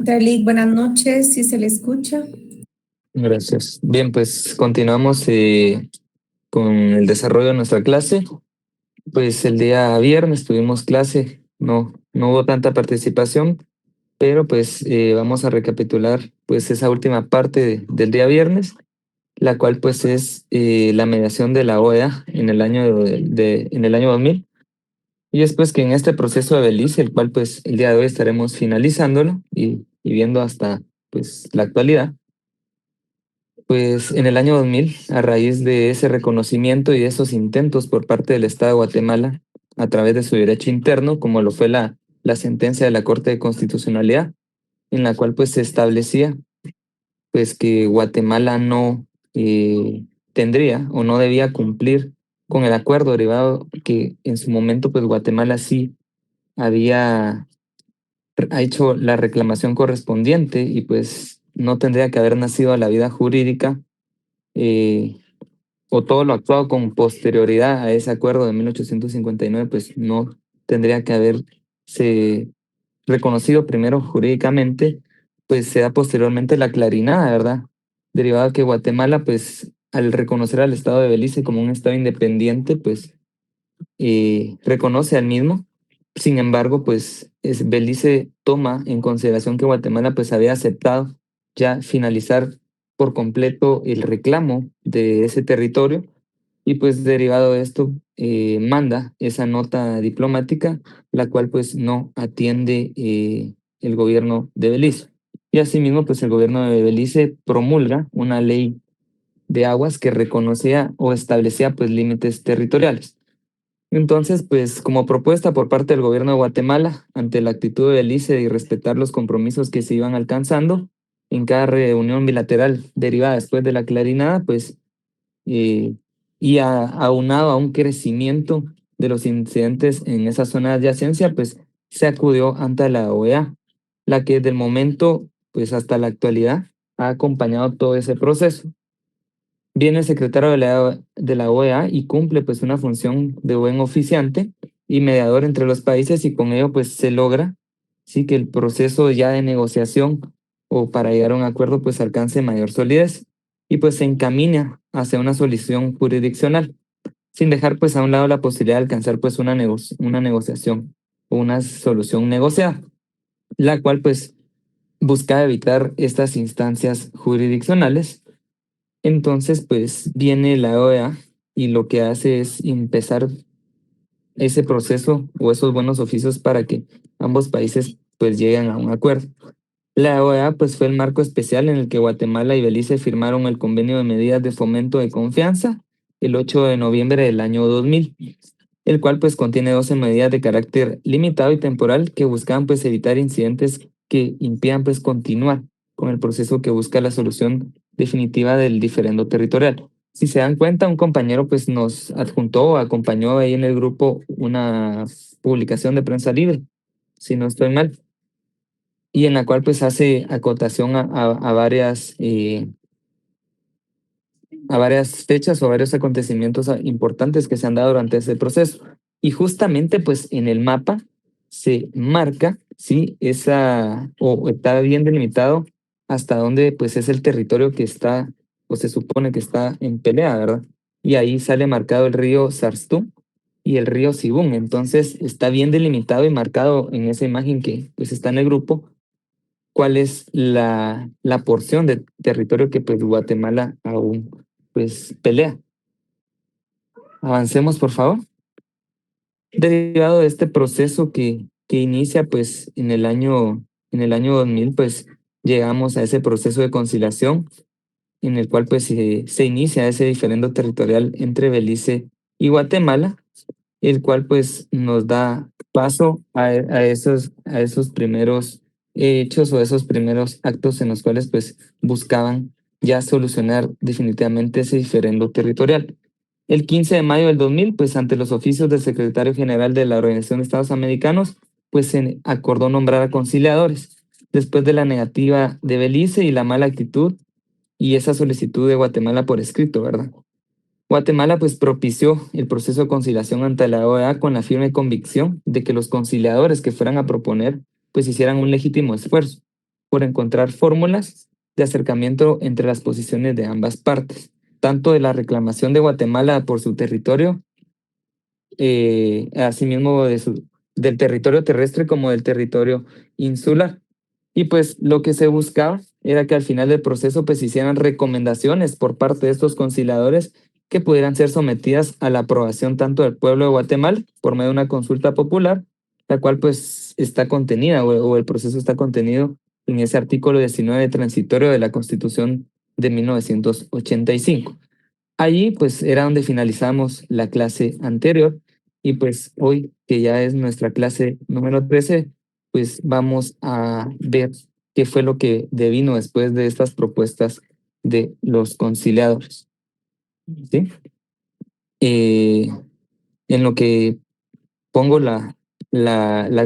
Darlik, buenas noches, si se le escucha. Gracias. Bien, pues continuamos con el desarrollo de nuestra clase. Pues el día viernes tuvimos clase, no hubo tanta participación, pero pues vamos a recapitular pues esa última parte del día viernes, la cual pues es la mediación de la OEA en el año en el año 2000. Y es pues que en este proceso de Belice, el cual pues el día de hoy estaremos finalizándolo y viendo hasta pues la actualidad. Pues en el año 2000, a raíz de ese reconocimiento y de esos intentos por parte del Estado de Guatemala, a través de su derecho interno, como lo fue la sentencia de la Corte de Constitucionalidad, en la cual pues se establecía pues que Guatemala no tendría o no debía cumplir con el acuerdo derivado que en su momento pues Guatemala sí había ha hecho la reclamación correspondiente y pues no tendría que haber nacido a la vida jurídica eh, o todo lo actuado con posterioridad a ese acuerdo de 1859, pues no tendría que haberse reconocido primero jurídicamente, pues se da posteriormente la clarinada, ¿verdad? Derivado de que Guatemala, pues al reconocer al Estado de Belice como un Estado independiente, pues reconoce al mismo. Sin embargo, pues Belice toma en consideración que Guatemala pues había aceptado ya finalizar por completo el reclamo de ese territorio y pues derivado de esto manda esa nota diplomática, la cual pues no atiende el gobierno de Belice. Y asimismo pues el gobierno de Belice promulga una ley de aguas que reconocía o establecía pues límites territoriales. Entonces, pues como propuesta por parte del gobierno de Guatemala, ante la actitud de Belice de respetar los compromisos que se iban alcanzando en cada reunión bilateral derivada después de la clarinada, pues eh, aunado a un crecimiento de los incidentes en esa zona de adyacencia, pues se acudió ante la OEA, la que del momento, pues hasta la actualidad, ha acompañado todo ese proceso. Viene el secretario de la OEA y cumple pues una función de buen oficiante y mediador entre los países y con ello pues se logra sí que el proceso ya de negociación o para llegar a un acuerdo pues alcance mayor solidez y pues se encamina hacia una solución jurisdiccional sin dejar pues a un lado la posibilidad de alcanzar pues una negociación o una solución negociada, la cual pues busca evitar estas instancias jurisdiccionales. Entonces, pues viene la OEA y lo que hace es empezar ese proceso o esos buenos oficios para que ambos países pues lleguen a un acuerdo. La OEA pues fue el marco especial en el que Guatemala y Belice firmaron el convenio de medidas de fomento de confianza el 8 de noviembre del año 2000, el cual pues contiene 12 medidas de carácter limitado y temporal que buscaban pues evitar incidentes que impidan pues continuar con el proceso que busca la solución definitiva del diferendo territorial. Si se dan cuenta, un compañero pues nos adjuntó o acompañó ahí en el grupo una publicación de prensa libre, si no estoy mal, y en la cual pues hace acotación a varias fechas o varios acontecimientos importantes que se han dado durante ese proceso. Y justamente pues en el mapa se marca, ¿sí? O está bien delimitado hasta dónde pues es el territorio que está, o se supone que está en pelea, ¿verdad? Y ahí sale marcado el río Sarstú y el río Sibún. Entonces está bien delimitado y marcado en esa imagen que pues está en el grupo cuál es la porción de territorio que pues Guatemala aún pues pelea. Avancemos, por favor. Derivado de este proceso que inicia pues en el año 2000, pues llegamos a ese proceso de conciliación en el cual pues se inicia ese diferendo territorial entre Belice y Guatemala, el cual pues nos da paso a esos primeros hechos o esos primeros actos en los cuales pues buscaban ya solucionar definitivamente ese diferendo territorial. El 15 de mayo del 2000, pues ante los oficios del secretario general de la Organización de Estados Americanos, pues se acordó nombrar a conciliadores, después de la negativa de Belice y la mala actitud y esa solicitud de Guatemala por escrito, ¿verdad? Guatemala pues propició el proceso de conciliación ante la OEA con la firme convicción de que los conciliadores que fueran a proponer pues hicieran un legítimo esfuerzo por encontrar fórmulas de acercamiento entre las posiciones de ambas partes, tanto de la reclamación de Guatemala por su territorio, asimismo del territorio terrestre como del territorio insular. Y pues lo que se buscaba era que al final del proceso pues hicieran recomendaciones por parte de estos conciliadores que pudieran ser sometidas a la aprobación tanto del pueblo de Guatemala por medio de una consulta popular, la cual pues está contenida o el proceso está contenido en ese artículo 19 transitorio de la Constitución de 1985. Allí pues era donde finalizamos la clase anterior y pues hoy que ya es nuestra clase número 13, pues vamos a ver qué fue lo que devino después de estas propuestas de los conciliadores. ¿Sí? Eh, en lo que pongo la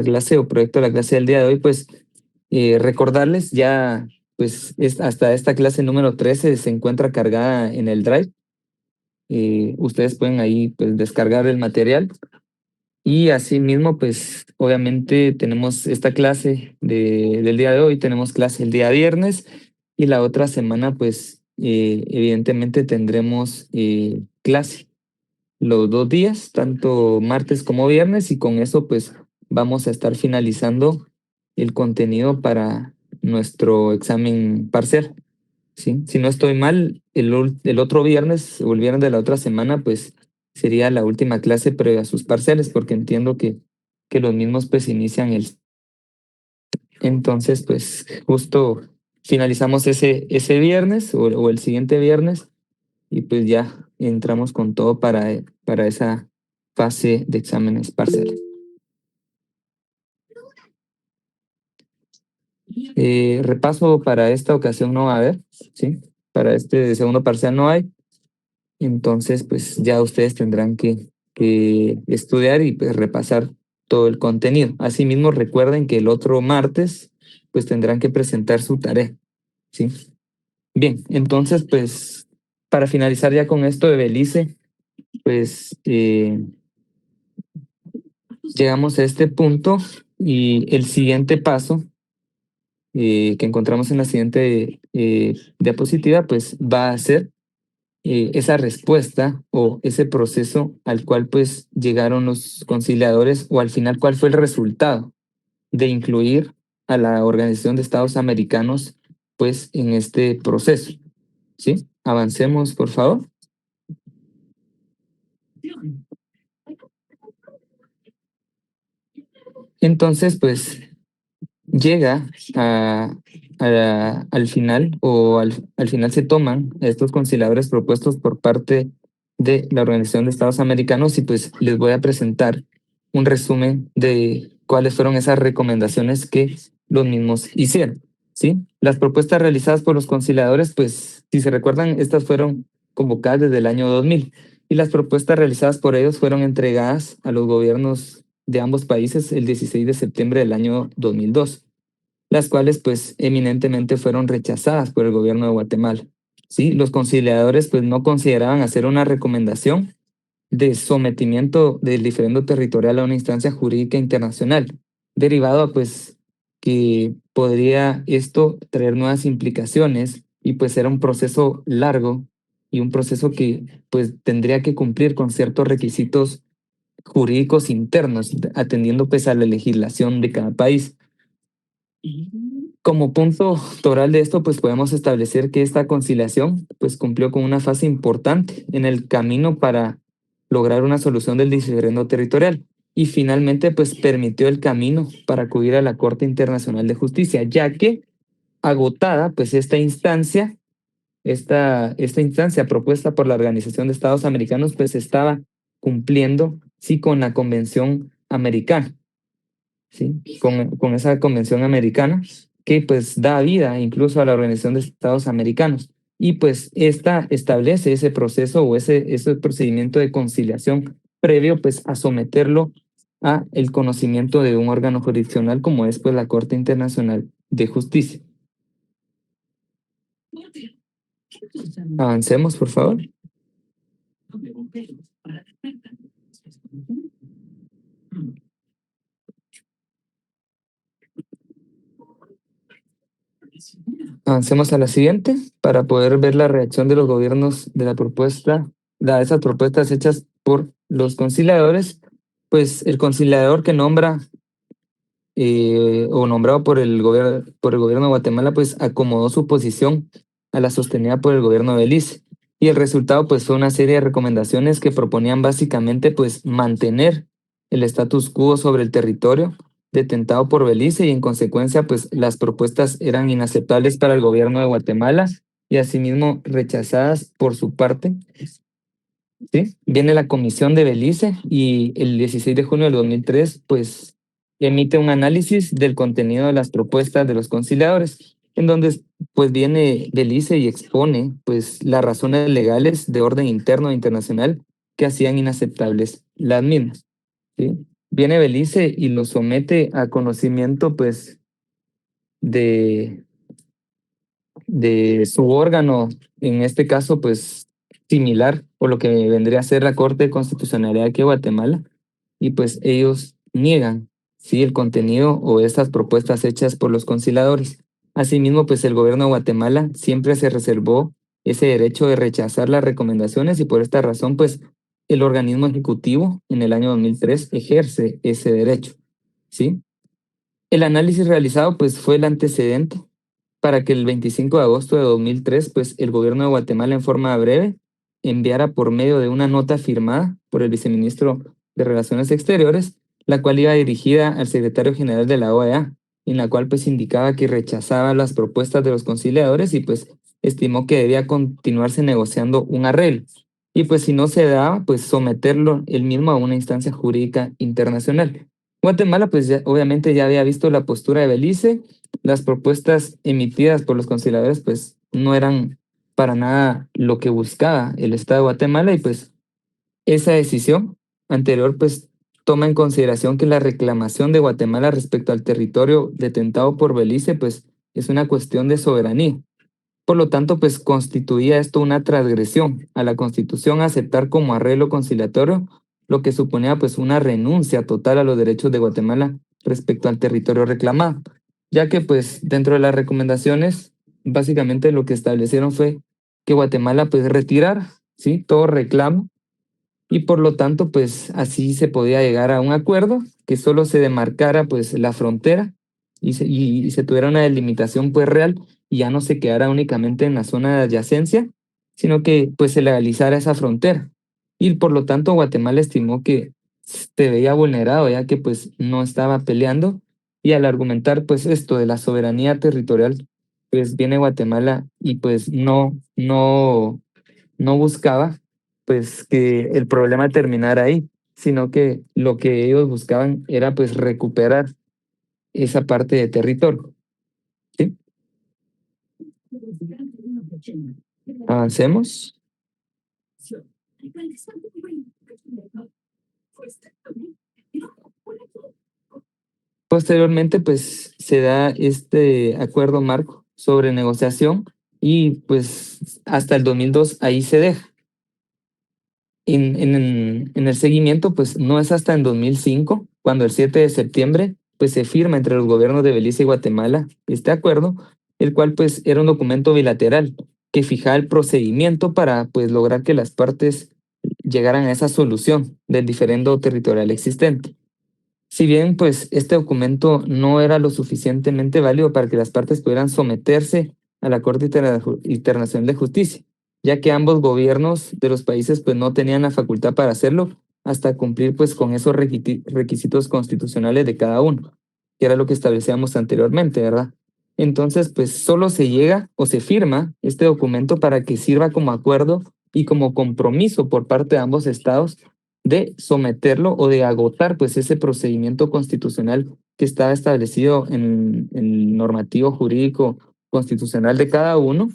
clase o proyecto de la clase del día de hoy, pues recordarles ya, pues hasta esta clase número 13 se encuentra cargada en el Drive. Ustedes pueden ahí pues descargar el material y asimismo pues obviamente tenemos esta clase del día de hoy, tenemos clase el día viernes y la otra semana pues evidentemente tendremos clase los 2 días, tanto martes como viernes y con eso pues vamos a estar finalizando el contenido para nuestro examen parcial. Sí, si no estoy mal, el otro viernes o el viernes de la otra semana, pues sería la última clase previa a sus parciales, porque entiendo que los mismos pues inician el... Entonces, pues justo finalizamos ese viernes o el siguiente viernes y pues ya entramos con todo para esa fase de exámenes parciales. Repaso para esta ocasión no va a haber, ¿sí? Para este segundo parcial no hay. Entonces, pues ya ustedes tendrán que estudiar y pues, repasar todo el contenido. Asimismo, recuerden que el otro martes, pues tendrán que presentar su tarea, ¿sí? Bien, entonces, pues para finalizar ya con esto de Belice, pues llegamos a este punto y el siguiente paso que encontramos en la siguiente diapositiva, pues va a ser esa respuesta o ese proceso al cual pues llegaron los conciliadores o al final cuál fue el resultado de incluir a la Organización de Estados Americanos pues en este proceso. ¿Sí? Avancemos, por favor. Entonces, pues llega al final o al final se toman estos conciliadores propuestos por parte de la Organización de Estados Americanos y pues les voy a presentar un resumen de cuáles fueron esas recomendaciones que los mismos hicieron, ¿sí? Las propuestas realizadas por los conciliadores, pues si se recuerdan, estas fueron convocadas desde el año 2000 y las propuestas realizadas por ellos fueron entregadas a los gobiernos de ambos países el 16 de septiembre del año 2002, las cuales pues eminentemente fueron rechazadas por el gobierno de Guatemala. ¿Sí? Los conciliadores pues no consideraban hacer una recomendación de sometimiento del diferendo territorial a una instancia jurídica internacional, derivado pues que podría esto traer nuevas implicaciones y pues era un proceso largo y un proceso que pues tendría que cumplir con ciertos requisitos jurídicos internos, atendiendo pues a la legislación de cada país. Como punto toral de esto, pues podemos establecer que esta conciliación pues cumplió con una fase importante en el camino para lograr una solución del diferendo territorial y finalmente pues permitió el camino para acudir a la Corte Internacional de Justicia, ya que agotada pues esta instancia propuesta por la Organización de Estados Americanos pues estaba cumpliendo sí con la Convención Americana. ¿Sí? Con esa convención americana que pues da vida incluso a la Organización de Estados Americanos. Y pues esta establece ese proceso o ese procedimiento de conciliación previo pues a someterlo a el conocimiento de un órgano jurisdiccional como es pues la Corte Internacional de Justicia. Avancemos, por favor. Avancemos a la siguiente para poder ver la reacción de los gobiernos de la propuesta, de esas propuestas hechas por los conciliadores. Pues el conciliador que nombra o nombrado por el gobierno de Guatemala, pues acomodó su posición a la sostenida por el gobierno de Belice. Y el resultado pues fue una serie de recomendaciones que proponían básicamente pues mantener el status quo sobre el territorio detentado por Belice y en consecuencia pues las propuestas eran inaceptables para el gobierno de Guatemala y asimismo rechazadas por su parte. ¿Sí? Viene la comisión de Belice y el 16 de junio del 2003 pues emite un análisis del contenido de las propuestas de los conciliadores, en donde pues viene Belice y expone pues las razones legales de orden interno e internacional que hacían inaceptables las mismas. ¿Sí? Viene Belice y lo somete a conocimiento pues de su órgano, en este caso, pues similar o lo que vendría a ser la Corte de Constitucionalidad aquí de Guatemala, y pues ellos niegan, sí, el contenido o estas propuestas hechas por los conciliadores. Asimismo, pues el gobierno de Guatemala siempre se reservó ese derecho de rechazar las recomendaciones y por esta razón, pues el organismo ejecutivo en el año 2003 ejerce ese derecho, ¿sí? El análisis realizado, pues fue el antecedente para que el 25 de agosto de 2003, pues el gobierno de Guatemala en forma breve enviara por medio de una nota firmada por el viceministro de Relaciones Exteriores, la cual iba dirigida al secretario general de la OEA, en la cual pues indicaba que rechazaba las propuestas de los conciliadores y pues estimó que debía continuarse negociando un arreglo. Y pues si no se daba, pues someterlo él mismo a una instancia jurídica internacional. Guatemala pues obviamente ya había visto la postura de Belice. Las propuestas emitidas por los conciliadores pues no eran para nada lo que buscaba el Estado de Guatemala y pues esa decisión anterior pues toma en consideración que la reclamación de Guatemala respecto al territorio detentado por Belice pues es una cuestión de soberanía. Por lo tanto, pues constituía esto una transgresión a la Constitución aceptar como arreglo conciliatorio, lo que suponía pues una renuncia total a los derechos de Guatemala respecto al territorio reclamado, ya que pues dentro de las recomendaciones, básicamente lo que establecieron fue que Guatemala pues retirara, ¿sí? Todo reclamo y por lo tanto pues así se podía llegar a un acuerdo que solo se demarcara pues la frontera y se tuviera una delimitación pues real y ya no se quedara únicamente en la zona de adyacencia, sino que pues se legalizara esa frontera. Y por lo tanto Guatemala estimó que se veía vulnerado ya que pues no estaba peleando y al argumentar pues esto de la soberanía territorial pues viene Guatemala y pues no buscaba pues que el problema terminara ahí, sino que lo que ellos buscaban era pues recuperar esa parte de territorio. ¿Sí? Avancemos. Posteriormente pues se da este acuerdo marco sobre negociación y pues hasta el 2002 ahí se deja. En el seguimiento, pues no es hasta en 2005, cuando el 7 de septiembre, pues se firma entre los gobiernos de Belice y Guatemala este acuerdo, el cual pues era un documento bilateral que fijaba el procedimiento para pues lograr que las partes llegaran a esa solución del diferendo territorial existente. Si bien pues este documento no era lo suficientemente válido para que las partes pudieran someterse a la Corte Internacional de Justicia, ya que ambos gobiernos de los países pues no tenían la facultad para hacerlo hasta cumplir pues con esos requisitos constitucionales de cada uno, que era lo que establecíamos anteriormente, ¿verdad? Entonces pues solo se llega o se firma este documento para que sirva como acuerdo y como compromiso por parte de ambos estados de someterlo o de agotar pues ese procedimiento constitucional que estaba establecido en el normativo jurídico constitucional de cada uno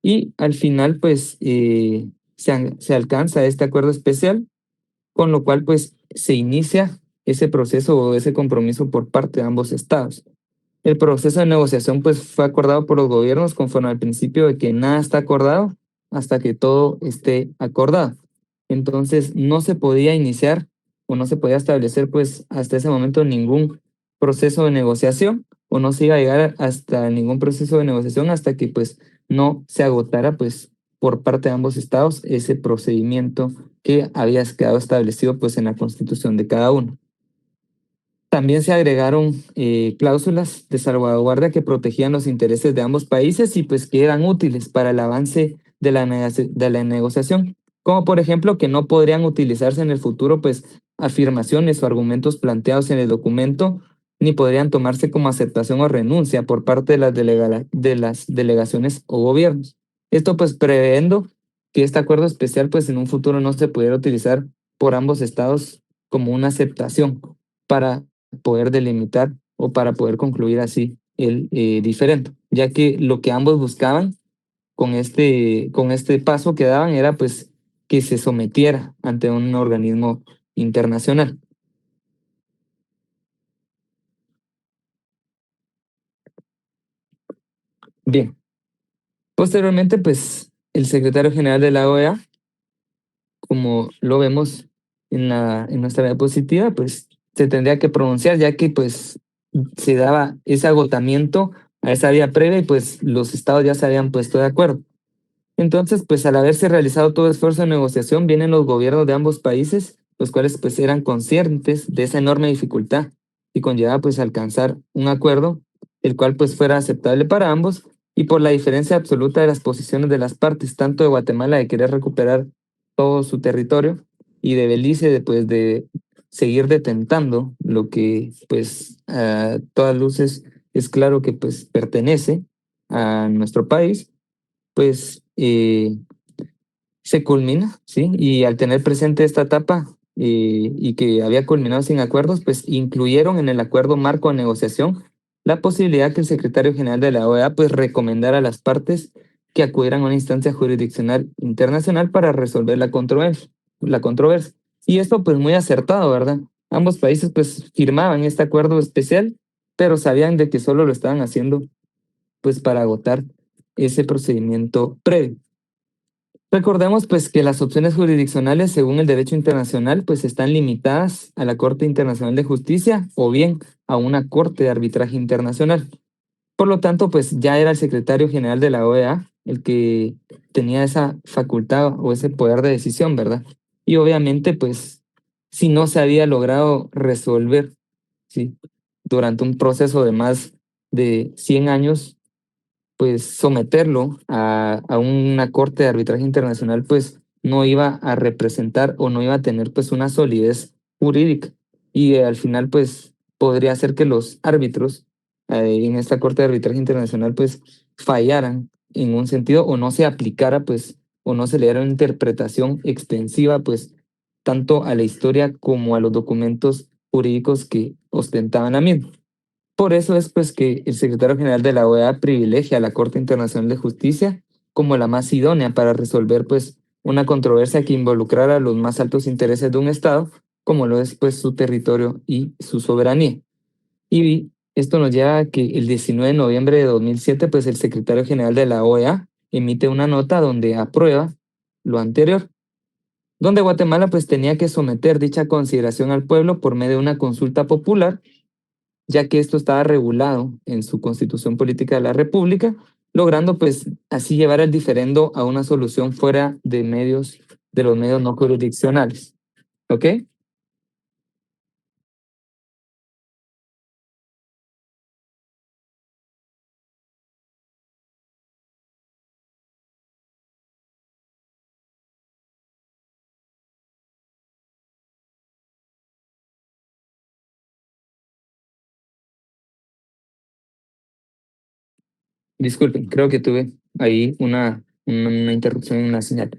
y al final pues se alcanza este acuerdo especial con lo cual pues se inicia ese proceso o ese compromiso por parte de ambos estados. El proceso de negociación pues fue acordado por los gobiernos conforme al principio de que nada está acordado hasta que todo esté acordado. Entonces no se podía iniciar o no se podía establecer pues hasta ese momento ningún proceso de negociación o no se iba a llegar hasta ningún proceso de negociación hasta que pues no se agotara pues por parte de ambos estados ese procedimiento que había quedado establecido pues en la constitución de cada uno. También se agregaron cláusulas de salvaguardia que protegían los intereses de ambos países y pues que eran útiles para el avance de de la negociación, como por ejemplo que no podrían utilizarse en el futuro pues afirmaciones o argumentos planteados en el documento, ni podrían tomarse como aceptación o renuncia por parte de de las delegaciones o gobiernos. Esto pues previendo que este acuerdo especial pues en un futuro no se pudiera utilizar por ambos estados como una aceptación para poder delimitar o para poder concluir así el diferendo, ya que lo que ambos buscaban con este paso que daban era pues que se sometiera ante un organismo internacional. Bien, posteriormente pues el secretario general de la OEA, como lo vemos en en nuestra diapositiva, pues se tendría que pronunciar ya que pues se daba ese agotamiento a esa vía previa y pues los estados ya se habían puesto de acuerdo. Entonces, pues al haberse realizado todo esfuerzo de negociación, vienen los gobiernos de ambos países, los cuales pues eran conscientes de esa enorme dificultad y conllevaba pues alcanzar un acuerdo, el cual pues fuera aceptable para ambos y por la diferencia absoluta de las posiciones de las partes, tanto de Guatemala de querer recuperar todo su territorio y de Belice de pues de seguir detentando lo que pues a todas luces es claro que pues pertenece a nuestro país pues se culmina, ¿sí? Y al tener presente esta etapa y que había culminado sin acuerdos, pues incluyeron en el acuerdo marco de negociación la posibilidad que el secretario general de la OEA pues recomendara a las partes que acudieran a una instancia jurisdiccional internacional para resolver la controversia. Y esto pues muy acertado, ¿verdad? Ambos países pues firmaban este acuerdo especial, pero sabían de que solo lo estaban haciendo pues para agotar ese procedimiento previo. Recordemos pues que las opciones jurisdiccionales según el derecho internacional pues están limitadas a la Corte Internacional de Justicia o bien a una Corte de Arbitraje Internacional. Por lo tanto pues ya era el secretario general de la OEA el que tenía esa facultad o ese poder de decisión, ¿verdad? Y obviamente pues si no se había logrado resolver, ¿sí? Durante un proceso de más de 100 años, pues someterlo a una corte de arbitraje internacional, pues no iba a representar o no iba a tener pues una solidez jurídica. Y al final pues podría ser que los árbitros en esta corte de arbitraje internacional pues fallaran en un sentido o no se aplicara pues o no se le diera una interpretación extensiva pues tanto a la historia como a los documentos jurídicos que ostentaban la misma. Por eso es pues que el secretario general de la OEA privilegia a la Corte Internacional de Justicia como la más idónea para resolver pues una controversia que involucrara los más altos intereses de un Estado, como lo es pues su territorio y su soberanía. Y esto nos lleva a que el 19 de noviembre de 2007 pues el secretario general de la OEA emite una nota donde aprueba lo anterior, donde Guatemala pues tenía que someter dicha consideración al pueblo por medio de una consulta popular ya que esto estaba regulado en su Constitución Política de la República, logrando pues así llevar el diferendo a una solución fuera de los medios no jurisdiccionales. ¿Ok? Disculpen, creo que tuve ahí una interrupción en la señal.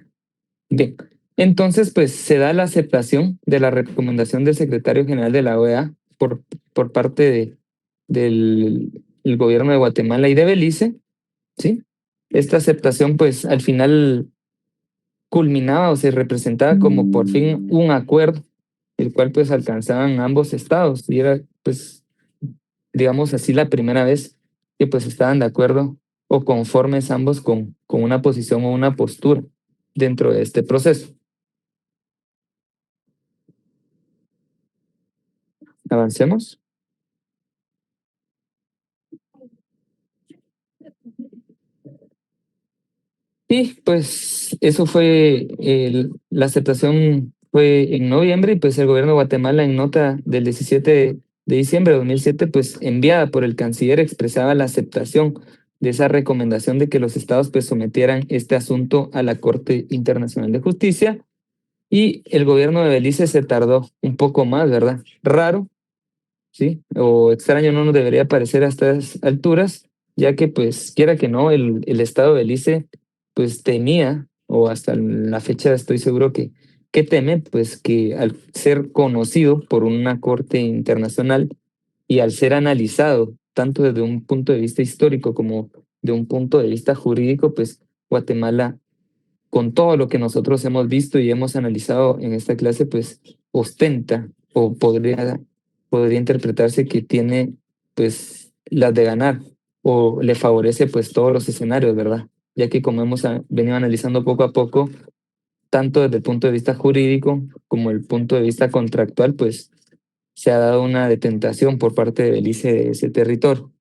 Bien, entonces pues se da la aceptación de la recomendación del secretario general de la OEA por parte del el gobierno de Guatemala y de Belice, ¿sí? Esta aceptación pues al final culminaba o se representaba como por fin un acuerdo, el cual pues alcanzaban ambos estados y era pues digamos así la primera vez que pues estaban de acuerdo o conformes ambos con una posición o una postura dentro de este proceso. Avancemos. Y pues eso fue, la aceptación fue en noviembre y pues el gobierno de Guatemala en nota del 17 de diciembre de 2007 pues enviada por el canciller expresaba la aceptación de esa recomendación de que los estados pues sometieran este asunto a la Corte Internacional de Justicia y el gobierno de Belice se tardó un poco más, ¿verdad? Raro, ¿sí? O extraño no nos debería parecer a estas alturas, ya que pues quiera que no, el estado de Belice pues temía, o hasta la fecha estoy seguro que teme, pues que al ser conocido por una corte internacional y al ser analizado tanto desde un punto de vista histórico como de un punto de vista jurídico, pues Guatemala con todo lo que nosotros hemos visto y hemos analizado en esta clase, pues ostenta o podría interpretarse que tiene pues las de ganar o le favorece pues todos los escenarios, ¿verdad? Ya que como hemos venido analizando poco a poco, tanto desde el punto de vista jurídico como el punto de vista contractual, pues se ha dado una detentación por parte de Belice de ese territorio.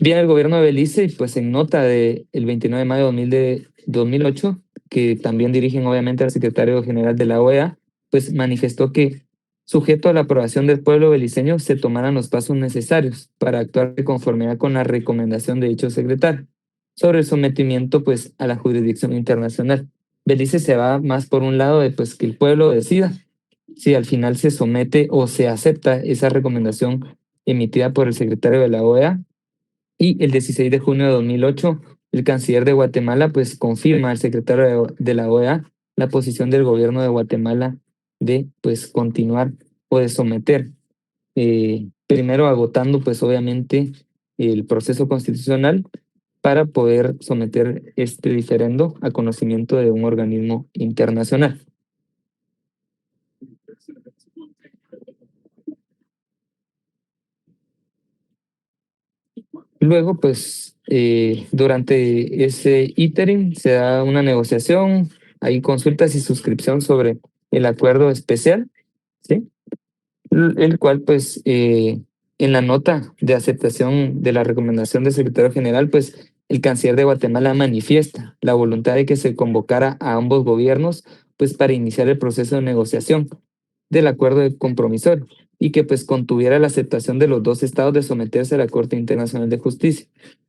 Bien, el gobierno de Belice, pues en nota del 29 de mayo de 2008, que también dirigen obviamente al secretario general de la OEA, pues manifestó que, sujeto a la aprobación del pueblo beliceño, se tomaran los pasos necesarios para actuar de conformidad con la recomendación de dicho secretario sobre el sometimiento pues a la jurisdicción internacional. Belice se va más por un lado de pues que el pueblo decida si al final se somete o se acepta esa recomendación emitida por el secretario de la OEA y el 16 de junio de 2008, el canciller de Guatemala pues confirma al secretario de la OEA la posición del gobierno de Guatemala de pues continuar o de someter, primero agotando pues obviamente el proceso constitucional para poder someter este diferendo a conocimiento de un organismo internacional. Luego, pues, durante ese iterim se da una negociación, hay consultas y suscripción sobre el acuerdo especial, ¿sí? El cual, pues, en la nota de aceptación de la recomendación del secretario general, pues, el canciller de Guatemala manifiesta la voluntad de que se convocara a ambos gobiernos, pues, para iniciar el proceso de negociación del acuerdo de compromisorio y que pues contuviera la aceptación de los dos estados de someterse a la Corte Internacional de Justicia,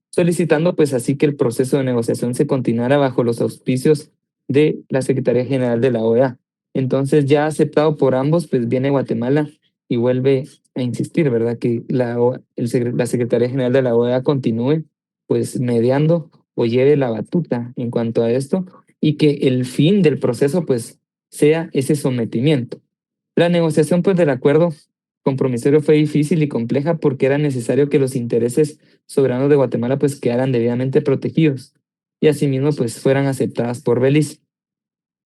solicitando pues así que el proceso de negociación se continuara bajo los auspicios de la Secretaría General de la OEA. Entonces ya aceptado por ambos, pues viene Guatemala y vuelve a insistir, ¿verdad? Que la Secretaría General de la OEA continúe pues mediando o lleve la batuta en cuanto a esto y que el fin del proceso pues sea ese sometimiento. La negociación pues del acuerdo compromisorio fue difícil y compleja porque era necesario que los intereses soberanos de Guatemala pues quedaran debidamente protegidos y asimismo pues fueran aceptadas por Belice.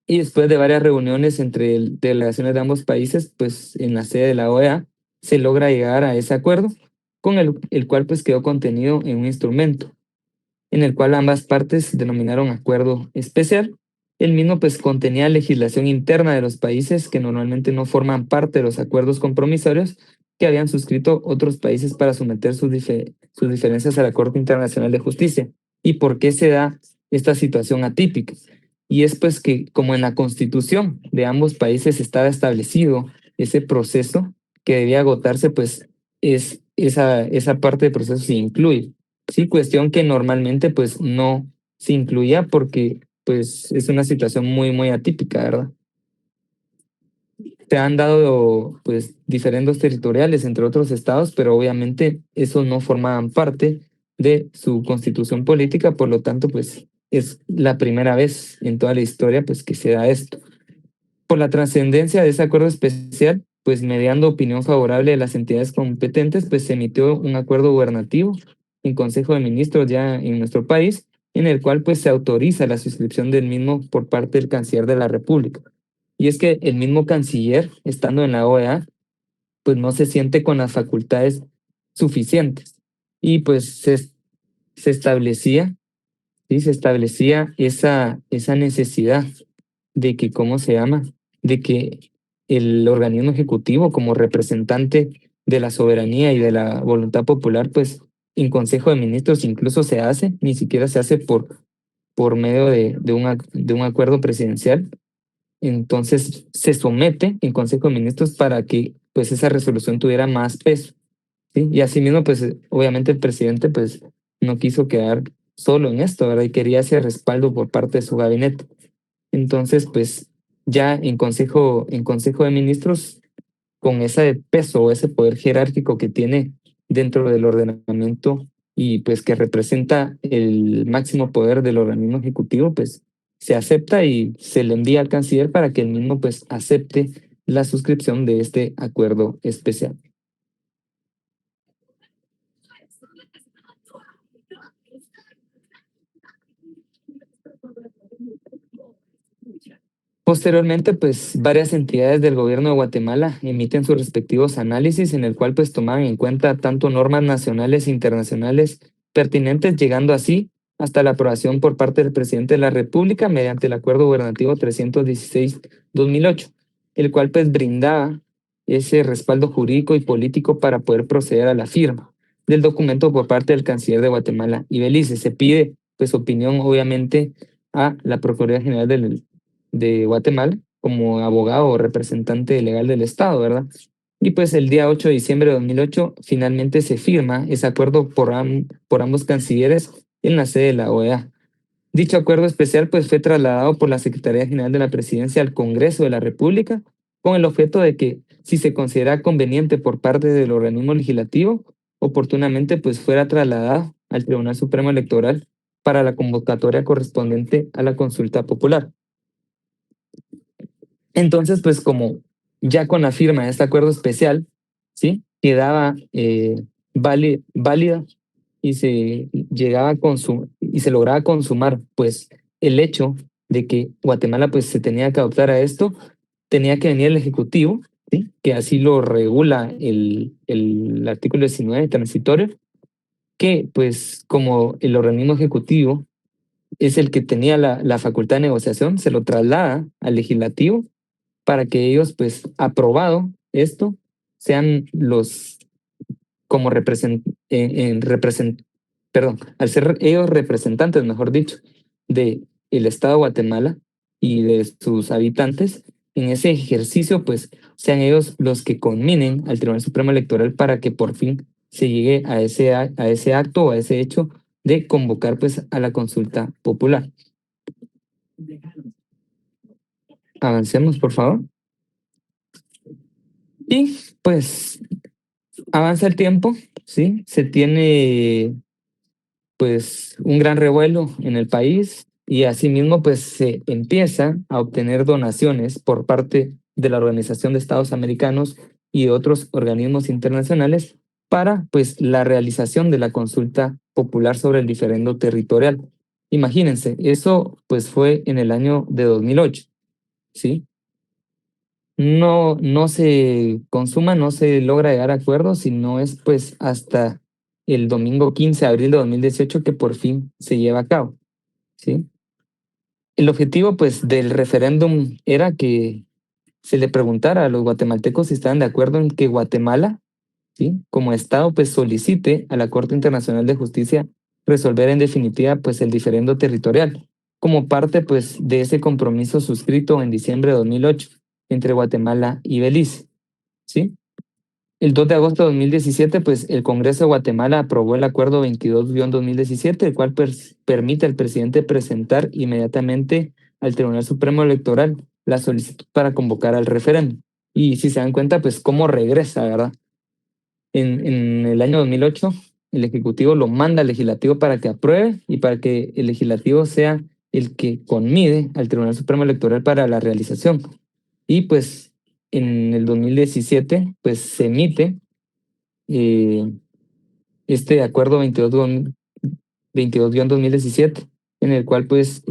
Y después de varias reuniones entre delegaciones de ambos países, pues en la sede de la OEA se logra llegar a ese acuerdo con el cual pues quedó contenido en un instrumento en el cual ambas partes denominaron acuerdo especial. El mismo pues contenía legislación interna de los países que normalmente no forman parte de los acuerdos compromisorios que habían suscrito otros países para someter sus diferencias a la Corte Internacional de Justicia. ¿Y por qué se da esta situación atípica? Y es pues que como en la constitución de ambos países estaba establecido ese proceso que debía agotarse, pues es esa parte del proceso se incluye. Sí, cuestión que normalmente pues no se incluía porque pues es una situación muy, muy atípica, ¿verdad? Se han dado pues diferendos territoriales entre otros estados, pero obviamente esos no formaban parte de su constitución política, por lo tanto pues es la primera vez en toda la historia pues que se da esto. Por la trascendencia de ese acuerdo especial, pues mediando opinión favorable de las entidades competentes, pues se emitió un acuerdo gubernativo en Consejo de Ministros ya en nuestro país, en el cual pues se autoriza la suscripción del mismo por parte del canciller de la República. Y es que el mismo canciller, estando en la OEA, pues no se siente con las facultades suficientes. Y pues se establecía, ¿sí? Se establecía esa necesidad de que, ¿cómo se llama? De que el organismo ejecutivo como representante de la soberanía y de la voluntad popular, pues en Consejo de Ministros incluso se hace, ni siquiera se hace por medio de un acuerdo presidencial. Entonces se somete en Consejo de Ministros para que pues esa resolución tuviera más peso, ¿sí? Y asimismo, pues obviamente el presidente pues no quiso quedar solo en esto, ¿verdad? Y quería ese respaldo por parte de su gabinete. Entonces, pues ya en Consejo de Ministros, con ese peso o ese poder jerárquico que tiene dentro del ordenamiento y pues que representa el máximo poder del organismo ejecutivo, pues se acepta y se le envía al canciller para que el mismo pues acepte la suscripción de este acuerdo especial. Posteriormente, pues varias entidades del gobierno de Guatemala emiten sus respectivos análisis en el cual pues toman en cuenta tanto normas nacionales e internacionales pertinentes, llegando así hasta la aprobación por parte del presidente de la República mediante el Acuerdo Gubernativo 316-2008, el cual pues brindaba ese respaldo jurídico y político para poder proceder a la firma del documento por parte del canciller de Guatemala y Belice. Se pide pues opinión obviamente a la Procuraduría General de Guatemala como abogado o representante legal del Estado, ¿verdad? Y pues el día 8 de diciembre de 2008 finalmente se firma ese acuerdo por ambos cancilleres en la sede de la OEA. Dicho acuerdo especial pues fue trasladado por la Secretaría General de la Presidencia al Congreso de la República con el objeto de que si se considera conveniente por parte del organismo legislativo, oportunamente pues fuera trasladado al Tribunal Supremo Electoral para la convocatoria correspondiente a la consulta popular. Entonces, pues como ya con la firma de este acuerdo especial, ¿sí? Quedaba válida y y se lograba consumar, pues, el hecho de que Guatemala, pues, se tenía que adoptar a esto, tenía que venir el Ejecutivo, ¿sí? Que así lo regula el artículo 19 transitorio, que, pues, como el organismo ejecutivo es el que tenía la facultad de negociación, se lo traslada al legislativo para que ellos, pues, aprobado esto, sean los como perdón, al ser ellos representantes, mejor dicho, de el Estado de Guatemala y de sus habitantes, en ese ejercicio, pues, sean ellos los que conminen al Tribunal Supremo Electoral para que por fin se llegue a ese acto o a ese hecho de convocar, pues, a la consulta popular. Avancemos, por favor. Y pues avanza el tiempo, ¿sí? Se tiene pues un gran revuelo en el país y asimismo pues se empieza a obtener donaciones por parte de la Organización de Estados Americanos y de otros organismos internacionales para pues la realización de la consulta popular sobre el diferendo territorial. Imagínense, eso pues fue en el año de 2008, ¿sí? No se consuma, no se logra llegar a acuerdos, sino es pues hasta el domingo 15 de abril de 2018 que por fin se lleva a cabo, ¿sí? El objetivo pues del referéndum era que se le preguntara a los guatemaltecos si estaban de acuerdo en que Guatemala, ¿sí? Como Estado pues solicite a la Corte Internacional de Justicia resolver en definitiva pues el diferendo territorial, como parte pues de ese compromiso suscrito en diciembre de 2008 entre Guatemala y Belice, ¿sí? El 2 de agosto de 2017, pues el Congreso de Guatemala aprobó el Acuerdo 22-2017, el cual permite al presidente presentar inmediatamente al Tribunal Supremo Electoral la solicitud para convocar al referéndum. Y si se dan cuenta, pues cómo regresa, ¿verdad? En el año 2008, el Ejecutivo lo manda al Legislativo para que apruebe y para que el Legislativo sea el que conmide al Tribunal Supremo Electoral para la realización. Y pues en el 2017, pues se emite eh, este acuerdo 22-2017, en el cual pues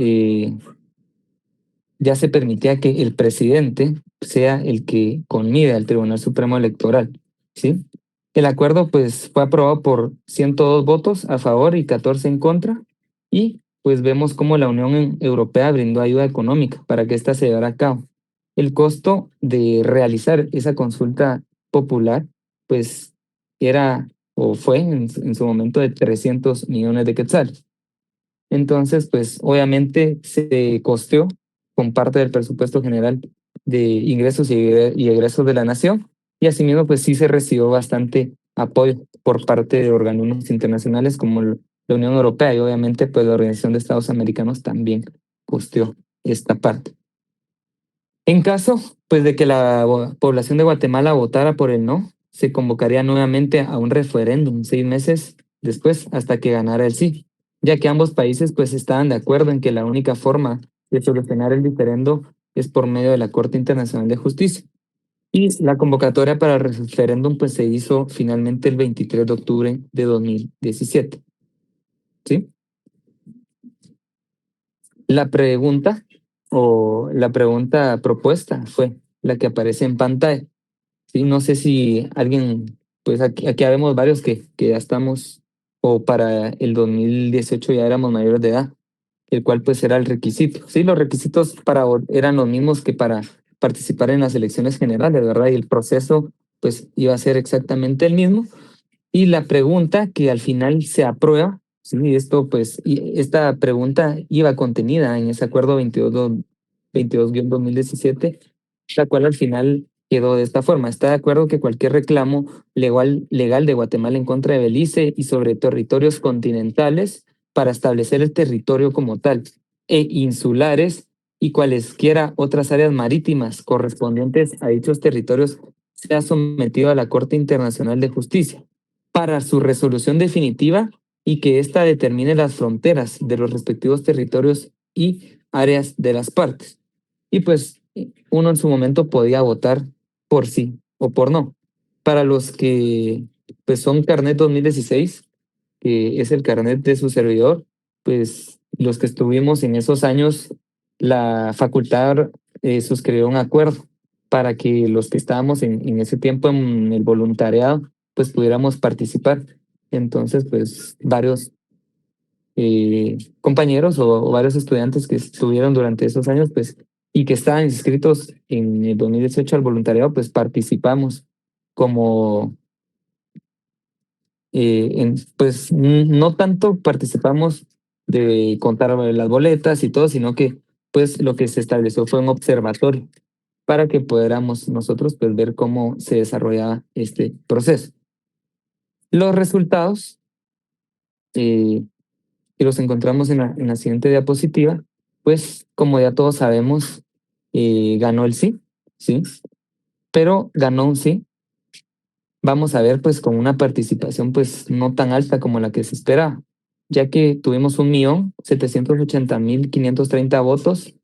ya se permitía que el presidente sea el que conmide al Tribunal Supremo Electoral, ¿sí? El acuerdo pues fue aprobado por 102 votos a favor y 14 en contra y pues vemos cómo la Unión Europea brindó ayuda económica para que ésta se llevara a cabo. El costo de realizar esa consulta popular pues era o fue en su momento de 300 millones de quetzales. Entonces, pues obviamente se costeó con parte del presupuesto general de ingresos y egresos de la nación, y asimismo, pues sí se recibió bastante apoyo por parte de organismos internacionales como la Unión Europea, y obviamente pues la Organización de Estados Americanos también costeó esta parte. En caso pues de que la población de Guatemala votara por el no, se convocaría nuevamente a un referéndum 6 meses después hasta que ganara el sí, ya que ambos países pues estaban de acuerdo en que la única forma de solucionar el diferendo es por medio de la Corte Internacional de Justicia. Y la convocatoria para el referéndum pues se hizo finalmente el 23 de octubre de 2017. ¿Sí? La pregunta la pregunta propuesta fue la que aparece en pantalla. Sí, no sé si alguien, pues aquí vemos varios que ya estamos, o para el 2018 ya éramos mayores de edad, el cual pues era el requisito. Sí, los requisitos eran los mismos que para participar en las elecciones generales, ¿verdad? Y el proceso pues iba a ser exactamente el mismo. Y la pregunta que al final se aprueba, sí, y esta pregunta iba contenida en ese acuerdo 22-2017, la cual al final quedó de esta forma. Está de acuerdo que cualquier reclamo legal de Guatemala en contra de Belice y sobre territorios continentales para establecer el territorio como tal e insulares y cualesquiera otras áreas marítimas correspondientes a dichos territorios sea sometido a la Corte Internacional de Justicia para su resolución definitiva y que ésta determine las fronteras de los respectivos territorios y áreas de las partes. Y pues uno en su momento podía votar por sí o por no. Para los que pues son carnet 2016, que es el carnet de su servidor, pues los que estuvimos en esos años, la facultad suscribió un acuerdo para que los que estábamos en ese tiempo en el voluntariado, pues pudiéramos participar. Entonces, pues varios compañeros o varios estudiantes que estuvieron durante esos años, pues, y que estaban inscritos en el 2018 al voluntariado, pues participamos como, pues no tanto participamos de contar las boletas y todo, sino que pues lo que se estableció fue un observatorio para que pudiéramos nosotros pues ver cómo se desarrollaba este proceso. Los resultados, eh, que los encontramos en la siguiente diapositiva, pues como ya todos sabemos, ganó el sí, ¿sí? Pero ganó un sí, vamos a ver, pues con una participación pues no tan alta como la que se esperaba, ya que tuvimos 1.780.530 votos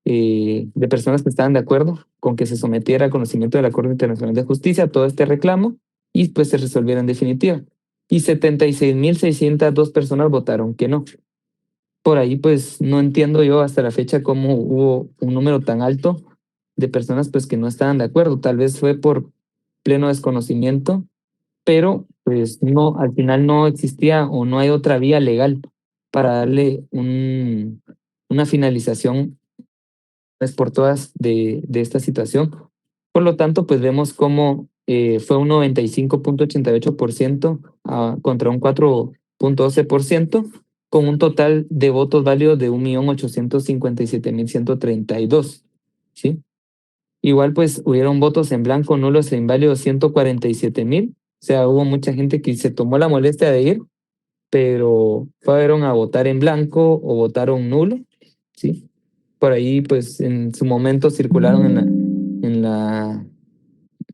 de personas que estaban de acuerdo con que se sometiera a conocimiento de la Corte Internacional de Justicia todo este reclamo y pues se resolviera en definitiva. Y 76.602 personas votaron que no. Por ahí pues no entiendo yo hasta la fecha cómo hubo un número tan alto de personas pues que no estaban de acuerdo. Tal vez fue por pleno desconocimiento, pero pues no, al final no existía o no hay otra vía legal para darle una finalización pues, por todas de esta situación. Por lo tanto, pues vemos cómo fue un 95.88% contra un 4.12%, con un total de votos válidos de 1.857.132. ¿Sí? Igual, pues hubieron votos en blanco, nulos e inválidos 147.000. O sea, hubo mucha gente que se tomó la molestia de ir, pero fueron a votar en blanco o votaron nulo. ¿Sí? Por ahí, pues en su momento circularon en la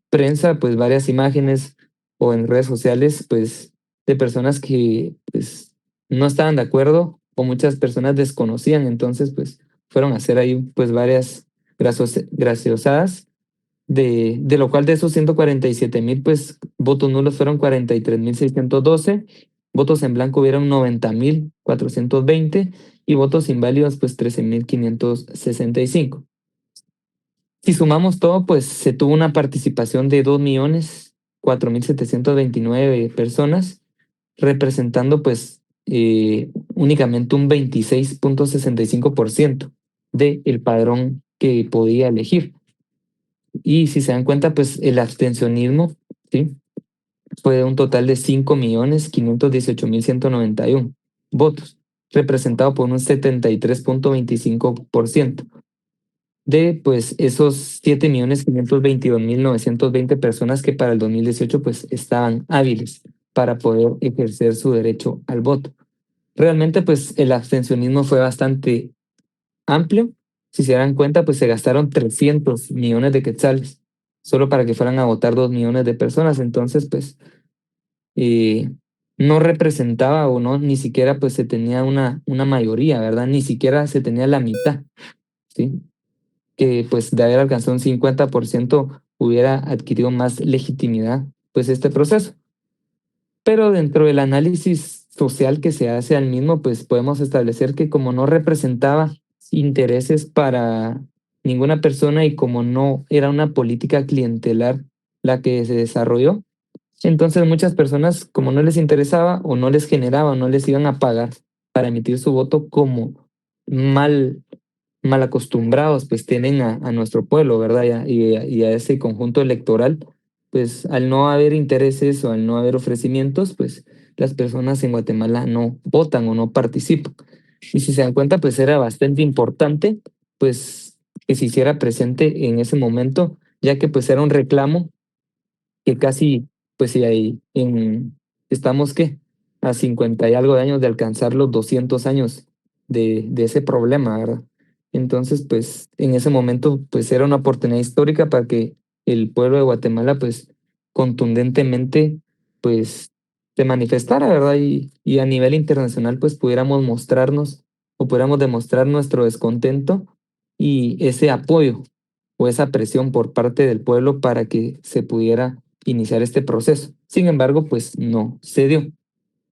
prensa, pues varias imágenes o en redes sociales, pues de personas que pues no estaban de acuerdo o muchas personas desconocían, entonces pues fueron a hacer ahí pues varias graciosadas, de lo cual de esos 147.000 pues votos nulos fueron 43.612, votos en blanco hubieron 90.420 y votos inválidos pues 13.565. Si sumamos todo, pues se tuvo una participación de 2.004.729 personas, representando pues únicamente un 26.65% del padrón que podía elegir. Y si se dan cuenta, pues el abstencionismo, ¿sí? Fue un total de 5.518.191 votos. representado por un 73.25% de pues esos 7.522.920 personas que para el 2018 pues estaban hábiles para poder ejercer su derecho al voto. Realmente pues el abstencionismo fue bastante amplio. Si se dan cuenta, pues se gastaron 300 millones de quetzales solo para que fueran a votar 2 millones de personas. Entonces, pues eh, no representaba o no, ni siquiera pues se tenía una mayoría, ¿verdad? Ni siquiera se tenía la mitad, ¿sí? Que pues de haber alcanzado un 50% hubiera adquirido más legitimidad pues este proceso. Pero dentro del análisis social que se hace al mismo, pues podemos establecer que como no representaba intereses para ninguna persona y como no era una política clientelar la que se desarrolló, entonces muchas personas como no les interesaba o no les generaba o no les iban a pagar para emitir su voto como mal mal acostumbrados pues tienen a nuestro pueblo, ¿verdad? Y a ese conjunto electoral, pues al no haber intereses o al no haber ofrecimientos, pues las personas en Guatemala no votan o no participan. Y si se dan cuenta, pues era bastante importante, pues que se hiciera presente en ese momento, ya que pues era un reclamo que casi, pues si hay estamos ¿qué? A 50 y algo de años de alcanzar los 200 años de ese problema, ¿verdad? Entonces, pues en ese momento, pues era una oportunidad histórica para que el pueblo de Guatemala, pues contundentemente, pues se manifestara, ¿verdad? Y a nivel internacional, pues pudiéramos mostrarnos o pudiéramos demostrar nuestro descontento y ese apoyo o esa presión por parte del pueblo para que se pudiera iniciar este proceso. Sin embargo, pues no se dio.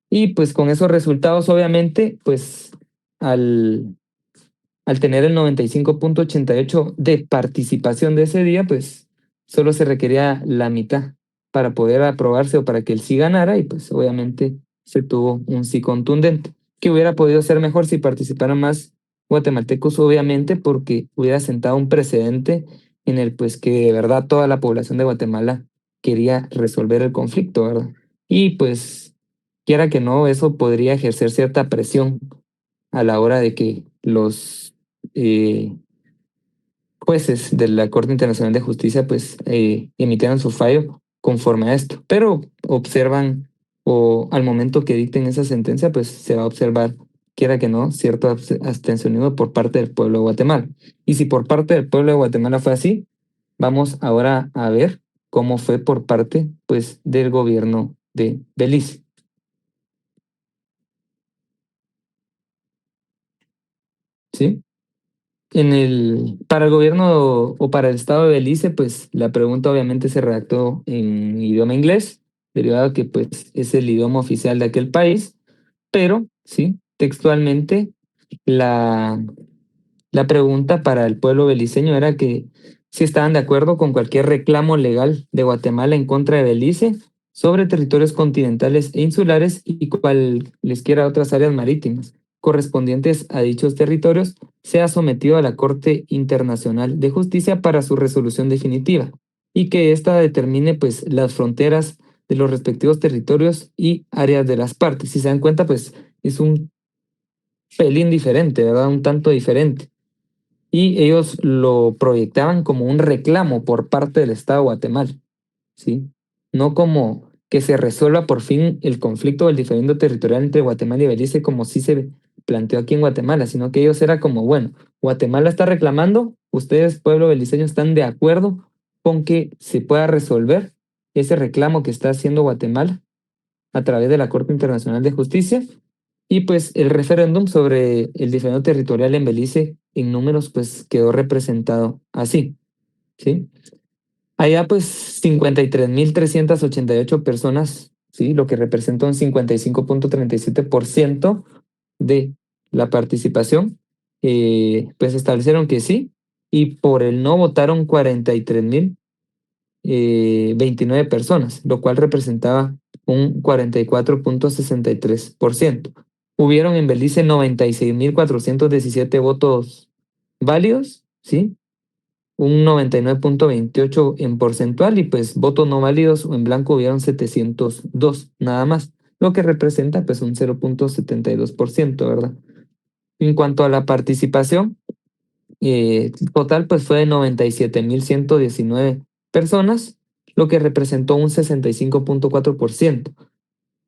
Y pues con esos resultados, obviamente, pues al, al tener el 95.88 de participación de ese día, pues solo se requería la mitad para poder aprobarse o para que el sí ganara y pues obviamente se tuvo un sí contundente, que hubiera podido ser mejor si participaran más guatemaltecos, obviamente, porque hubiera sentado un precedente en el pues que de verdad toda la población de Guatemala quería resolver el conflicto, ¿verdad? Y pues quiera que no, eso podría ejercer cierta presión a la hora de que los eh, jueces de la Corte Internacional de Justicia pues emitieran su fallo conforme a esto, pero observan o al momento que dicten esa sentencia pues se va a observar, quiera que no, cierto abstencionismo por parte del pueblo de Guatemala. Y si por parte del pueblo de Guatemala fue así, vamos ahora a ver cómo fue por parte pues del gobierno de Belice, ¿sí? Para el gobierno o para el estado de Belice, pues la pregunta obviamente se redactó en idioma inglés, derivado que pues es el idioma oficial de aquel país, pero sí, textualmente la, la pregunta para el pueblo beliceño era que si estaban de acuerdo con cualquier reclamo legal de Guatemala en contra de Belice sobre territorios continentales e insulares y cualesquiera otras áreas marítimas correspondientes a dichos territorios sea sometido a la Corte Internacional de Justicia para su resolución definitiva y que ésta determine pues las fronteras de los respectivos territorios y áreas de las partes. Si se dan cuenta, pues es un pelín diferente, ¿verdad? Un tanto diferente y ellos lo proyectaban como un reclamo por parte del Estado de Guatemala, ¿sí? No como que se resuelva por fin el conflicto o el diferendo territorial entre Guatemala y Belice como sí se planteó aquí en Guatemala, sino que ellos era como, bueno, Guatemala está reclamando, ustedes, pueblo beliceño, están de acuerdo con que se pueda resolver ese reclamo que está haciendo Guatemala a través de la Corte Internacional de Justicia. Y pues el referéndum sobre el diferendo territorial en Belice en números pues quedó representado así, ¿sí? Allá pues 53.388 personas, ¿sí? Lo que representa un 55.37% de la participación, pues establecieron que sí, y por el no votaron 43.000 29 personas, lo cual representaba un 44.63%. Hubieron en Belice 96.417 votos válidos, ¿sí? Un 99.28 en porcentual y pues votos no válidos o en blanco hubieron 702 nada más, lo que representa pues un 0.72%, ¿verdad? En cuanto a la participación, total pues fue de 97.119 personas, lo que representó un 65.4%,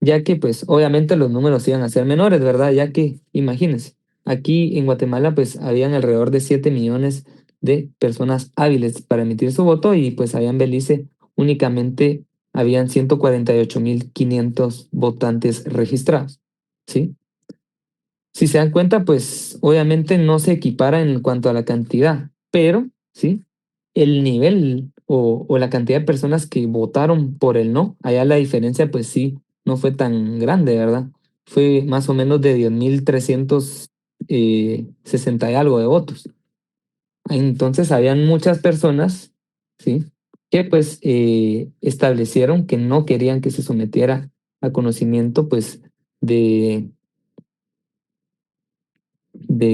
ya que pues obviamente los números iban a ser menores, ¿verdad? Ya que imagínense, aquí en Guatemala pues habían alrededor de 7 millones de personas hábiles para emitir su voto y pues allá en Belice únicamente habían 148.500 votantes registrados, ¿sí? Si se dan cuenta, pues obviamente no se equipara en cuanto a la cantidad, pero sí, el nivel o la cantidad de personas que votaron por el no, allá la diferencia pues sí, no fue tan grande, ¿verdad? Fue más o menos de 10.360 y algo de votos. Entonces habían muchas personas, ¿sí? Que pues establecieron que no querían que se sometiera a conocimiento pues de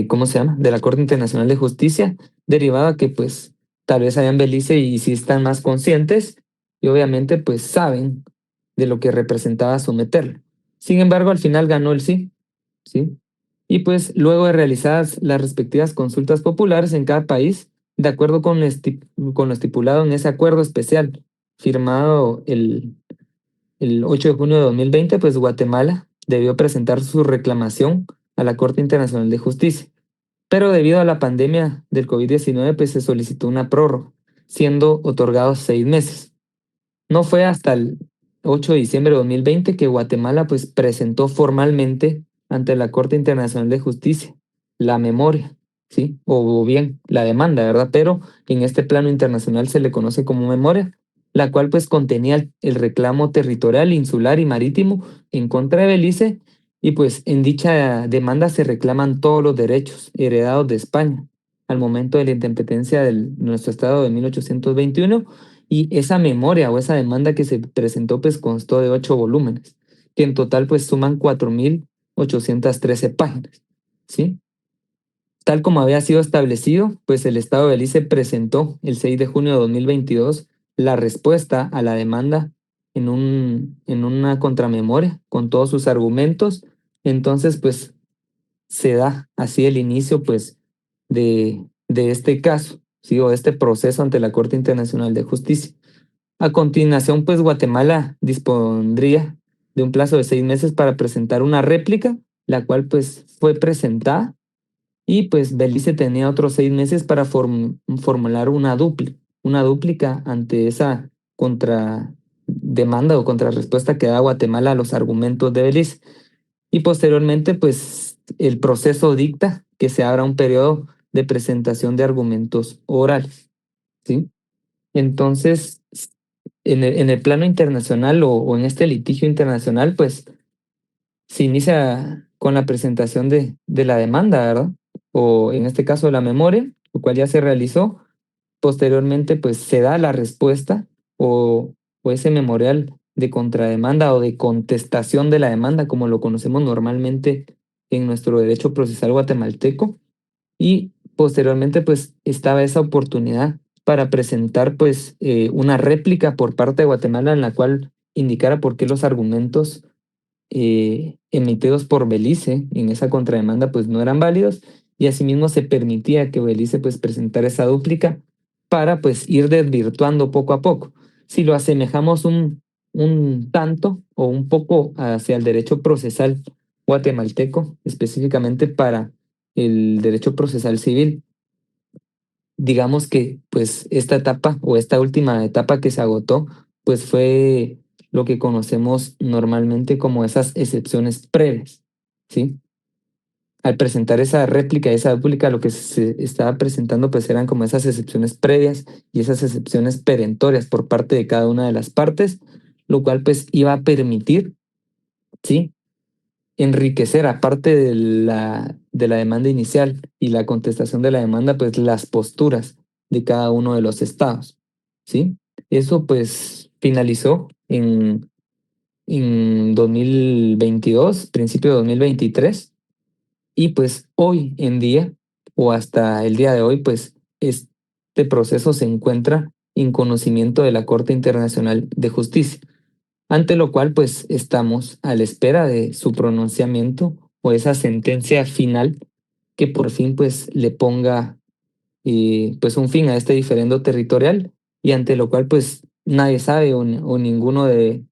¿cómo se llama? De la Corte Internacional de Justicia, derivada que pues tal vez allá en Belice y sí están más conscientes y obviamente pues saben de lo que representaba someterlo. Sin embargo, al final ganó el sí, ¿sí? Y pues luego de realizadas las respectivas consultas populares en cada país, de acuerdo con lo estipulado en ese acuerdo especial firmado el 8 de junio de 2020, pues Guatemala debió presentar su reclamación a la Corte Internacional de Justicia. Pero debido a la pandemia del COVID-19, pues se solicitó una prórroga, siendo otorgados 6 meses. No fue hasta el 8 de diciembre de 2020 que Guatemala pues presentó formalmente ante la Corte Internacional de Justicia la memoria, ¿sí? O bien la demanda, ¿verdad? Pero en este plano internacional se le conoce como memoria, la cual pues contenía el reclamo territorial, insular y marítimo en contra de Belice y pues en dicha demanda se reclaman todos los derechos heredados de España al momento de la independencia de nuestro estado de 1821 y esa memoria o esa demanda que se presentó pues constó de 8 volúmenes, que en total pues suman 4.813 páginas, ¿sí? Tal como había sido establecido, pues el Estado de Belice presentó el 6 de junio de 2022 la respuesta a la demanda en una contramemoria con todos sus argumentos. Entonces, pues se da así el inicio pues de este caso, ¿sí? O de este proceso ante la Corte Internacional de Justicia. A continuación, pues Guatemala dispondría de un plazo de 6 meses para presentar una réplica, la cual pues fue presentada y pues Belice tenía otros 6 meses para formular una dúplica ante esa contrademanda o contrarrespuesta que da Guatemala a los argumentos de Belice. Y posteriormente, pues el proceso dicta que se abra un periodo de presentación de argumentos orales, ¿sí? Entonces, en el plano internacional o en este litigio internacional, pues se inicia con la presentación de la demanda, ¿verdad? O en este caso la memoria, lo cual ya se realizó. Posteriormente, pues se da la respuesta o ese memorial de contrademanda o de contestación de la demanda, como lo conocemos normalmente en nuestro derecho procesal guatemalteco. Y posteriormente, pues estaba esa oportunidad para presentar, pues, una réplica por parte de Guatemala en la cual indicara por qué los argumentos emitidos por Belice en esa contrademanda pues no eran válidos y asimismo se permitía que Belice pues presentara esa dúplica para pues ir desvirtuando poco a poco. Si lo asemejamos un tanto o un poco hacia el derecho procesal guatemalteco, específicamente para el derecho procesal civil, digamos que pues esta etapa o esta última etapa que se agotó, pues fue lo que conocemos normalmente como esas excepciones previas, ¿sí? Al presentar esa réplica, esa dúplica, lo que se estaba presentando pues eran como esas excepciones previas y esas excepciones perentorias por parte de cada una de las partes, lo cual pues iba a permitir, ¿sí? Enriquecer, aparte de la demanda inicial y la contestación de la demanda, pues las posturas de cada uno de los estados, ¿sí? Eso pues finalizó en 2022, principio de 2023, y pues hoy en día, o hasta el día de hoy, pues este proceso se encuentra en conocimiento de la Corte Internacional de Justicia, ante lo cual pues estamos a la espera de su pronunciamiento o esa sentencia final que por fin pues le ponga pues un fin a este diferendo territorial, y ante lo cual pues nadie sabe o ninguno de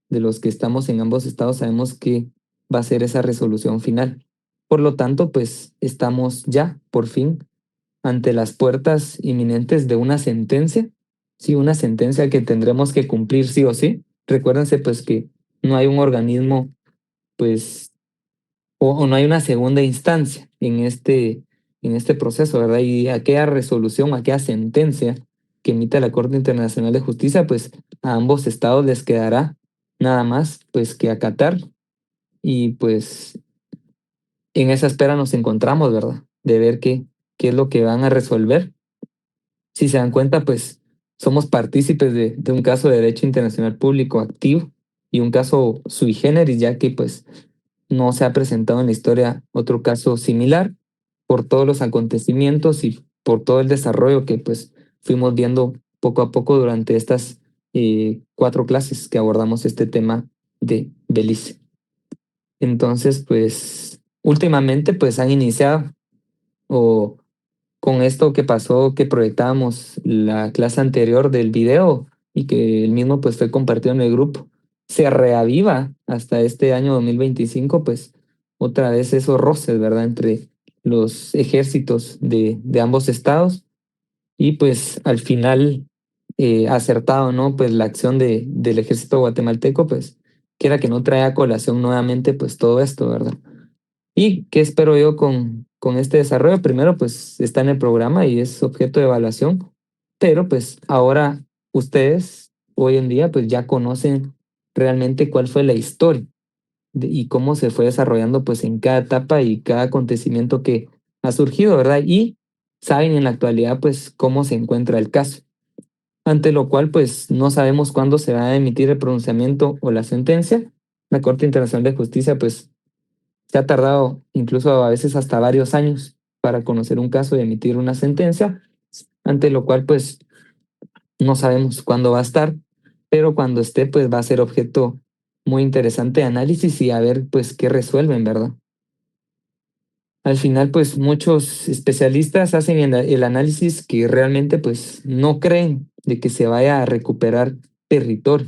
los que estamos en ambos estados sabemos qué va a ser esa resolución final. Por lo tanto, pues estamos ya por fin ante las puertas inminentes de una sentencia, sí, una sentencia que tendremos que cumplir sí o sí. Recuérdense pues que no hay un organismo pues o no hay una segunda instancia en este proceso, ¿verdad? Y aquella resolución, aquella sentencia que emita la Corte Internacional de Justicia, pues a ambos estados les quedará nada más pues que acatar, y pues en esa espera nos encontramos, ¿verdad? De ver qué es lo que van a resolver. Si se dan cuenta, pues somos partícipes de un caso de derecho internacional público activo y un caso sui generis, ya que pues no se ha presentado en la historia otro caso similar por todos los acontecimientos y por todo el desarrollo que pues fuimos viendo poco a poco durante estas 4 clases que abordamos este tema de Belice. Entonces, pues últimamente pues han iniciado o con esto que pasó, que proyectábamos la clase anterior del video y que el mismo pues fue compartido en el grupo, se reaviva hasta este año 2025, pues otra vez esos roces, ¿verdad? Entre los ejércitos de ambos estados, y pues al final acertado, ¿no? Pues la acción del ejército guatemalteco, pues quiera que no trae a colación nuevamente pues todo esto, ¿verdad? ¿Y qué espero yo con este desarrollo? Primero, pues está en el programa y es objeto de evaluación, pero pues ahora ustedes hoy en día pues ya conocen realmente cuál fue la historia y cómo se fue desarrollando pues en cada etapa y cada acontecimiento que ha surgido, ¿verdad? Y saben en la actualidad pues cómo se encuentra el caso, ante lo cual pues no sabemos cuándo se va a emitir el pronunciamiento o la sentencia. La Corte Internacional de Justicia pues se ha tardado incluso a veces hasta varios años para conocer un caso y emitir una sentencia, ante lo cual pues no sabemos cuándo va a estar, pero cuando esté pues va a ser objeto muy interesante de análisis y a ver pues qué resuelven, ¿verdad? Al final pues muchos especialistas hacen el análisis que realmente pues no creen de que se vaya a recuperar territorio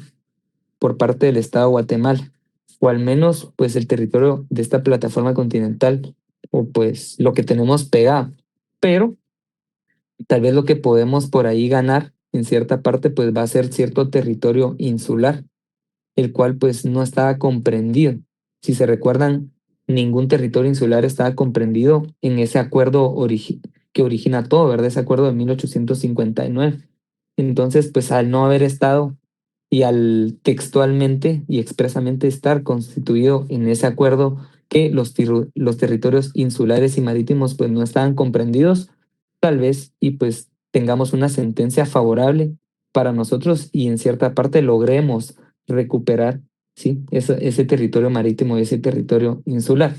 por parte del Estado de Guatemala, o al menos pues el territorio de esta plataforma continental, o pues lo que tenemos pegado. Pero tal vez lo que podemos por ahí ganar en cierta parte pues va a ser cierto territorio insular, el cual pues no estaba comprendido. Si se recuerdan, ningún territorio insular estaba comprendido en ese acuerdo que origina todo, ¿verdad? Ese acuerdo de 1859. Entonces, pues al no haber estado y al textualmente y expresamente estar constituido en ese acuerdo que los territorios insulares y marítimos pues no estaban comprendidos, tal vez y pues tengamos una sentencia favorable para nosotros y en cierta parte logremos recuperar, ¿sí? Ese territorio marítimo y ese territorio insular,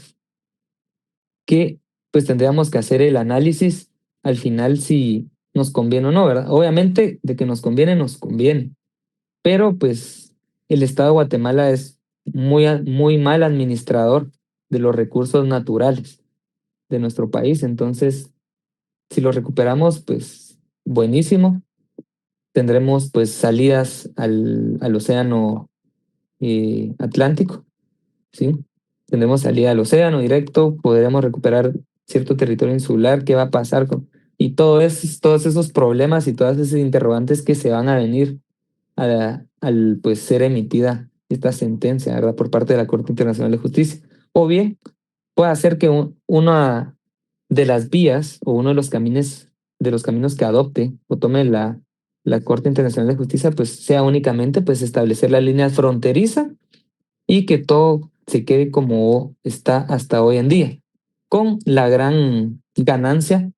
que pues tendríamos que hacer el análisis al final si nos conviene o no, ¿verdad? Obviamente de que nos conviene, pero pues el Estado de Guatemala es muy mal administrador de los recursos naturales de nuestro país. Entonces, si los recuperamos, pues buenísimo. Tendremos pues salidas al océano Atlántico, ¿sí? Tendremos salida al océano directo, podremos recuperar cierto territorio insular. ¿Qué va a pasar con? Y todos esos problemas y todas esas interrogantes que se van a venir al pues ser emitida esta sentencia, ¿verdad? Por parte de la Corte Internacional de Justicia. O bien puede ser que una de las vías o uno de los caminos que adopte o tome la Corte Internacional de Justicia, pues sea únicamente pues establecer la línea fronteriza y que todo se quede como está hasta hoy en día, con la gran ganancia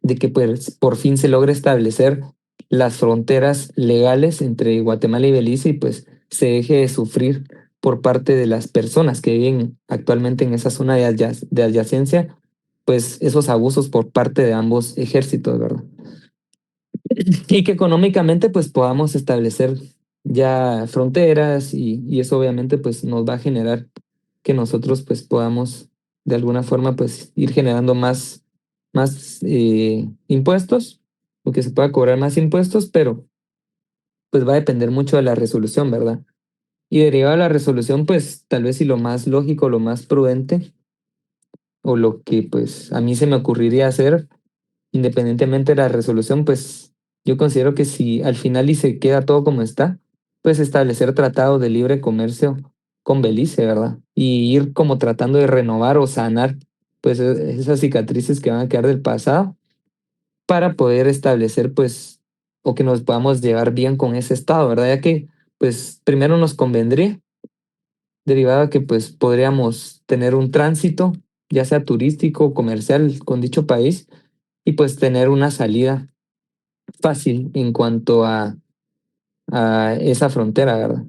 de que pues, por fin se logre establecer las fronteras legales entre Guatemala y Belice y pues se deje de sufrir por parte de las personas que viven actualmente en esa zona de adyacencia, pues esos abusos por parte de ambos ejércitos, ¿verdad? Y que económicamente pues podamos establecer ya fronteras y eso obviamente pues nos va a generar que nosotros pues podamos de alguna forma pues ir generando más impuestos, o que se pueda cobrar más impuestos, pero pues va a depender mucho de la resolución, ¿verdad? Y derivado de la resolución, pues tal vez si lo más lógico, lo más prudente, o lo que pues a mí se me ocurriría hacer, independientemente de la resolución, pues yo considero que si al final y se queda todo como está, pues establecer tratados de libre comercio con Belice, ¿verdad? Y ir como tratando de renovar o sanar pues esas cicatrices que van a quedar del pasado, para poder establecer pues, o que nos podamos llevar bien con ese estado, ¿verdad? Ya que pues primero nos convendría, derivado de que pues podríamos tener un tránsito, ya sea turístico o comercial con dicho país, y pues tener una salida fácil en cuanto a esa frontera, ¿verdad?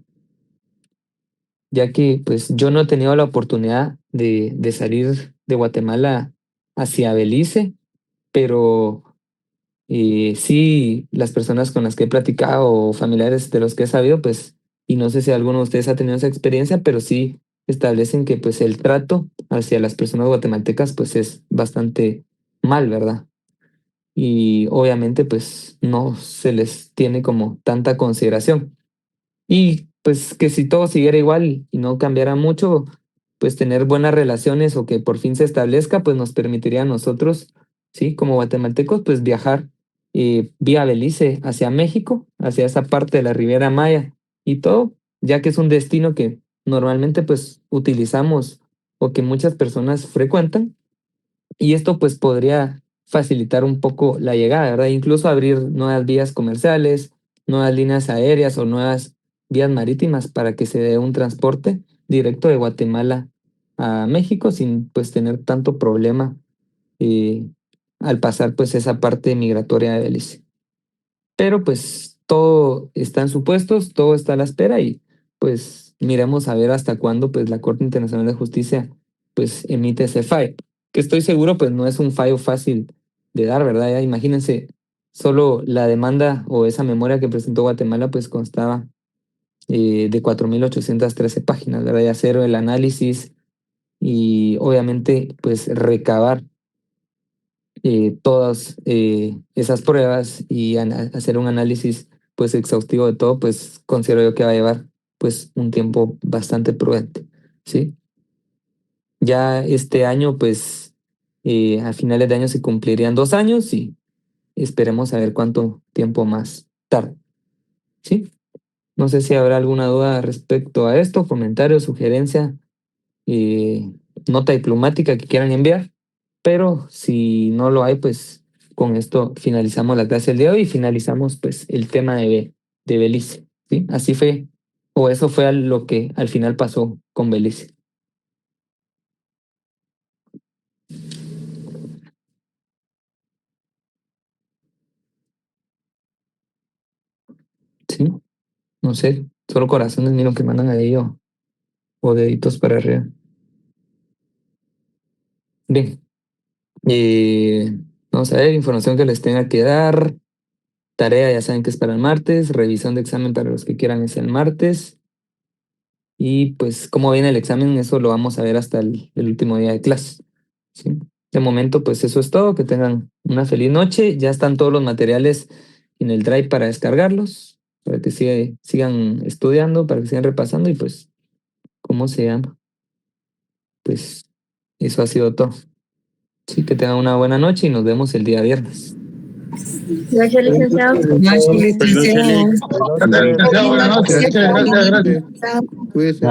Ya que pues yo no he tenido la oportunidad de salir de Guatemala hacia Belice, pero sí las personas con las que he platicado o familiares de los que he sabido, pues, y no sé si alguno de ustedes ha tenido esa experiencia, pero sí establecen que pues el trato hacia las personas guatemaltecas pues es bastante mal, ¿verdad? Y obviamente pues no se les tiene como tanta consideración. Y pues que si todo siguiera igual y no cambiara mucho, pues tener buenas relaciones o que por fin se establezca, pues nos permitiría a nosotros, sí, como guatemaltecos, pues viajar vía Belice hacia México, hacia esa parte de la Riviera Maya y todo, ya que es un destino que normalmente pues utilizamos o que muchas personas frecuentan, y esto pues podría facilitar un poco la llegada, ¿verdad? Incluso abrir nuevas vías comerciales, nuevas líneas aéreas o nuevas vías marítimas para que se dé un transporte directo de Guatemala a México sin pues tener tanto problema eh, al pasar pues esa parte migratoria de Belice. Pero pues todo está en supuestos, todo está a la espera, y pues miremos a ver hasta cuándo pues la Corte Internacional de Justicia pues emite ese fallo, que estoy seguro pues no es un fallo fácil de dar, ¿verdad? Ya imagínense, solo la demanda o esa memoria que presentó Guatemala pues constaba de 4.813 páginas, ¿verdad? Y hacer el análisis y obviamente pues recabar todas esas pruebas y hacer un análisis pues exhaustivo de todo, pues considero yo que va a llevar pues un tiempo bastante prudente, ¿sí? Ya este año pues a finales de año se cumplirían 2 años, y esperemos a ver cuánto tiempo más tarde, ¿sí? No sé si habrá alguna duda respecto a esto, comentario, sugerencia, eh, nota diplomática que quieran enviar. Pero si no lo hay, pues con esto finalizamos la clase del día de hoy y finalizamos pues el tema de Belice, ¿sí? Así fue, o eso fue lo que al final pasó con Belice, ¿sí? No sé, solo corazones miro que mandan ahí, o deditos para arriba. Bien, vamos a ver, información que les tenga que dar. Tarea ya saben que es para el martes, revisión de examen para los que quieran es el martes. Y pues cómo viene el examen, eso lo vamos a ver hasta el último día de clase, ¿sí? De momento, pues eso es todo. Que tengan una feliz noche. Ya están todos los materiales en el Drive para descargarlos, para que sigan estudiando, para que sigan repasando, y pues, ¿cómo se llama? Pues eso ha sido todo. Sí, que tengan una buena noche y nos vemos el día viernes. Gracias, licenciado. Gracias, licenciado. Buenas noches. Buenas noches. Gracias. Chao. Cuídese.